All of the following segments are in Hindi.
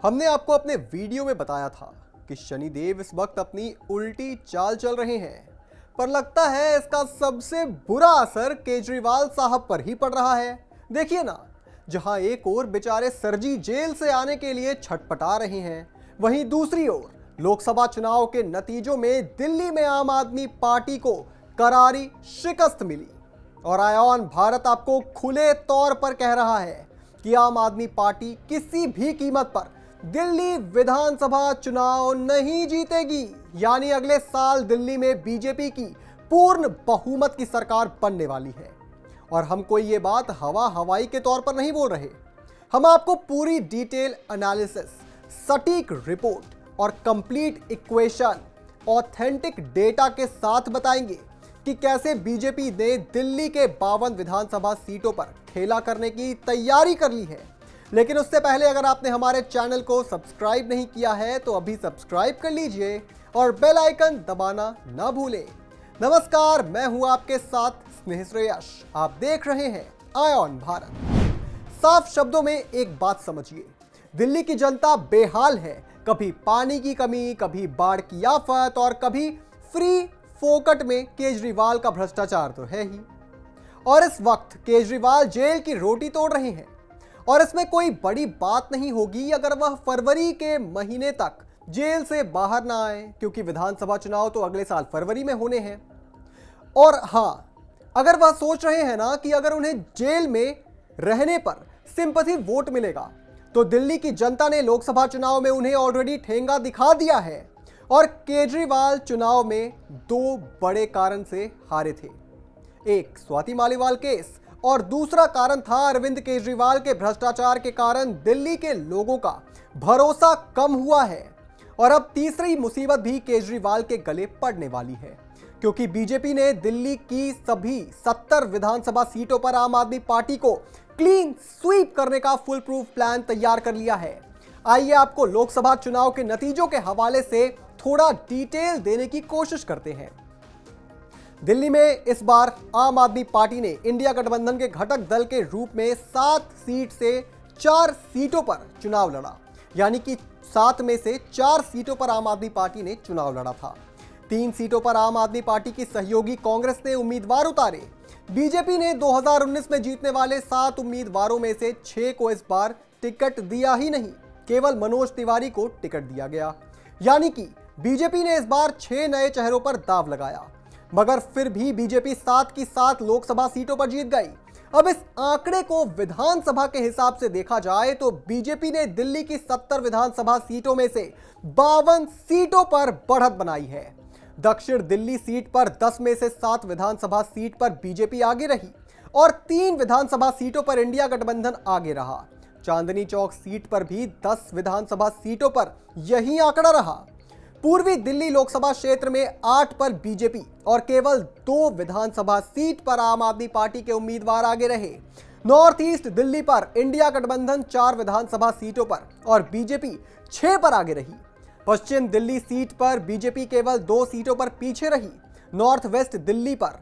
हमने आपको अपने वीडियो में बताया था कि शनिदेव इस वक्त अपनी उल्टी चाल चल रहे हैं, पर लगता है इसका सबसे बुरा असर केजरीवाल साहब पर ही पड़ रहा है। देखिए ना, जहां एक ओर बेचारे सरजी जेल से आने के लिए छटपटा रहे हैं, वहीं दूसरी ओर लोकसभा चुनाव के नतीजों में दिल्ली में आम आदमी पार्टी को करारी शिकस्त मिली। और आयान भारत आपको खुले तौर पर कह रहा है कि आम आदमी पार्टी किसी भी कीमत पर दिल्ली विधानसभा चुनाव नहीं जीतेगी। यानी अगले साल दिल्ली में बीजेपी की पूर्ण बहुमत की सरकार बनने वाली है। और हम कोई ये बात हवाई के तौर पर नहीं बोल रहे, हम आपको पूरी डिटेल एनालिसिस, सटीक रिपोर्ट और कंप्लीट इक्वेशन, ऑथेंटिक डेटा के साथ बताएंगे कि कैसे बीजेपी ने दिल्ली के 52 विधानसभा सीटों पर खेला करने की तैयारी कर ली है। लेकिन उससे पहले अगर आपने हमारे चैनल को सब्सक्राइब नहीं किया है तो अभी सब्सक्राइब कर लीजिए और बेल आइकन दबाना ना भूलें। नमस्कार, मैं हूं आपके साथ स्नेह श्रेयस। आप देख रहे हैं आयान भारत। साफ शब्दों में एक बात समझिए, दिल्ली की जनता बेहाल है। कभी पानी की कमी, कभी बाढ़ की आफत और कभी फ्री फोकट में केजरीवाल का भ्रष्टाचार तो है ही। और इस वक्त केजरीवाल जेल की रोटी तोड़ रहे हैं और इसमें कोई बड़ी बात नहीं होगी अगर वह फरवरी के महीने तक जेल से बाहर ना आए, क्योंकि विधानसभा चुनाव तो अगले साल फरवरी में होने हैं। और हाँ, अगर वह सोच रहे हैं ना कि अगर उन्हें जेल में रहने पर सिंपैथी वोट मिलेगा, तो दिल्ली की जनता ने लोकसभा चुनाव में उन्हें ऑलरेडी ठेंगा दिखा दिया है। और केजरीवाल चुनाव में दो बड़े कारण से हारे थे। एक स्वाति मालीवाल केस और दूसरा कारण था अरविंद केजरीवाल के भ्रष्टाचार के कारण दिल्ली के लोगों का भरोसा कम हुआ है। और अब तीसरी मुसीबत भी केजरीवाल के गले पड़ने वाली है, क्योंकि बीजेपी ने दिल्ली की सभी 70 विधानसभा सीटों पर आम आदमी पार्टी को क्लीन स्वीप करने का फुल प्रूफ प्लान तैयार कर लिया है। आइए आपको लोकसभा चुनाव के नतीजों के हवाले से थोड़ा डिटेल देने की कोशिश करते हैं। दिल्ली में इस बार आम आदमी पार्टी ने इंडिया गठबंधन के घटक दल के रूप में 7 सीट से 4 सीटों पर चुनाव लड़ा। यानी कि 7 में से 4 सीटों पर आम आदमी पार्टी ने चुनाव लड़ा था। 3 सीटों पर आम आदमी पार्टी की सहयोगी कांग्रेस ने उम्मीदवार उतारे। बीजेपी ने 2019 में जीतने वाले 7 उम्मीदवारों में से 6 को इस बार टिकट दिया ही नहीं, केवल मनोज तिवारी को टिकट दिया गया। यानी कि बीजेपी ने इस बार 6 नए चेहरों पर दांव लगाया, मगर फिर भी बीजेपी 7 की 7 लोकसभा सीटों पर जीत गई। अब इस आंकड़े को विधानसभा के हिसाब से देखा जाए तो बीजेपी ने दिल्ली की 70 विधानसभा सीटों में से 52 सीटों पर बढ़त बनाई है। दक्षिण दिल्ली सीट पर 10 में से 7 विधानसभा सीट पर बीजेपी आगे रही और 3 विधानसभा सीटों पर इंडिया गठबंधन आगे रहा। चांदनी चौक सीट पर भी 10 विधानसभा सीटों पर यही आंकड़ा रहा। पूर्वी दिल्ली लोकसभा क्षेत्र में 8 पर बीजेपी और केवल 2 विधानसभा सीट पर आम आदमी पार्टी के उम्मीदवार आगे रहे। नॉर्थ ईस्ट दिल्ली पर इंडिया गठबंधन 4 विधानसभा सीटों पर और बीजेपी 6 पर आगे रही। पश्चिम दिल्ली सीट पर बीजेपी केवल 2 सीटों पर पीछे रही। नॉर्थ वेस्ट दिल्ली पर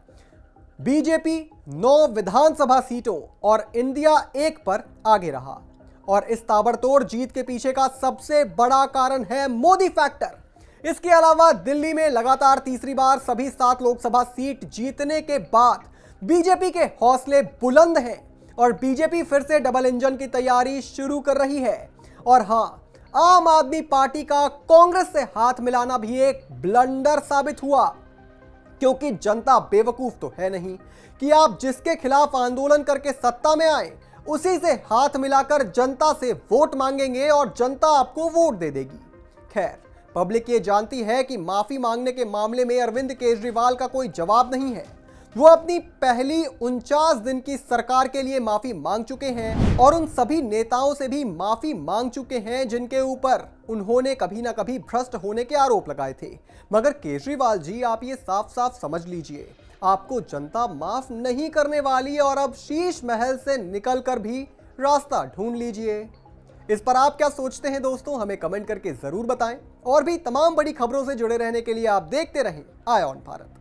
बीजेपी 9 विधानसभा सीटों और इंडिया 1 पर आगे रहा। और इस ताबड़तोड़ जीत के पीछे का सबसे बड़ा कारण है मोदी फैक्टर। इसके अलावा दिल्ली में लगातार तीसरी बार सभी 7 लोकसभा सीट जीतने के बाद बीजेपी के हौसले बुलंद हैं और बीजेपी फिर से डबल इंजन की तैयारी शुरू कर रही है। और हां, आम आदमी पार्टी का कांग्रेस से हाथ मिलाना भी एक ब्लंडर साबित हुआ, क्योंकि जनता बेवकूफ तो है नहीं कि आप जिसके खिलाफ आंदोलन करके सत्ता में आए उसी से हाथ मिलाकर जनता से वोट मांगेंगे और जनता आपको वोट दे देगी। खैर, पब्लिक ये जानती है कि माफी मांगने के मामले में अरविंद केजरीवाल का कोई जवाब नहीं है। वो अपनी पहली 49 दिन की सरकार के लिए माफी मांग चुके हैं और उन सभी नेताओं से भी माफी मांग चुके हैं जिनके ऊपर उन्होंने कभी ना कभी भ्रष्ट होने के आरोप लगाए थे। मगर केजरीवाल जी, आप ये साफ साफ समझ लीजिए, आपको जनता माफ नहीं करने वाली और अब शीश महल से निकलकर भी रास्ता ढूंढ लीजिए। इस पर आप क्या सोचते हैं दोस्तों, हमें कमेंट करके जरूर बताएं। और भी तमाम बड़ी खबरों से जुड़े रहने के लिए आप देखते रहें आयान भारत।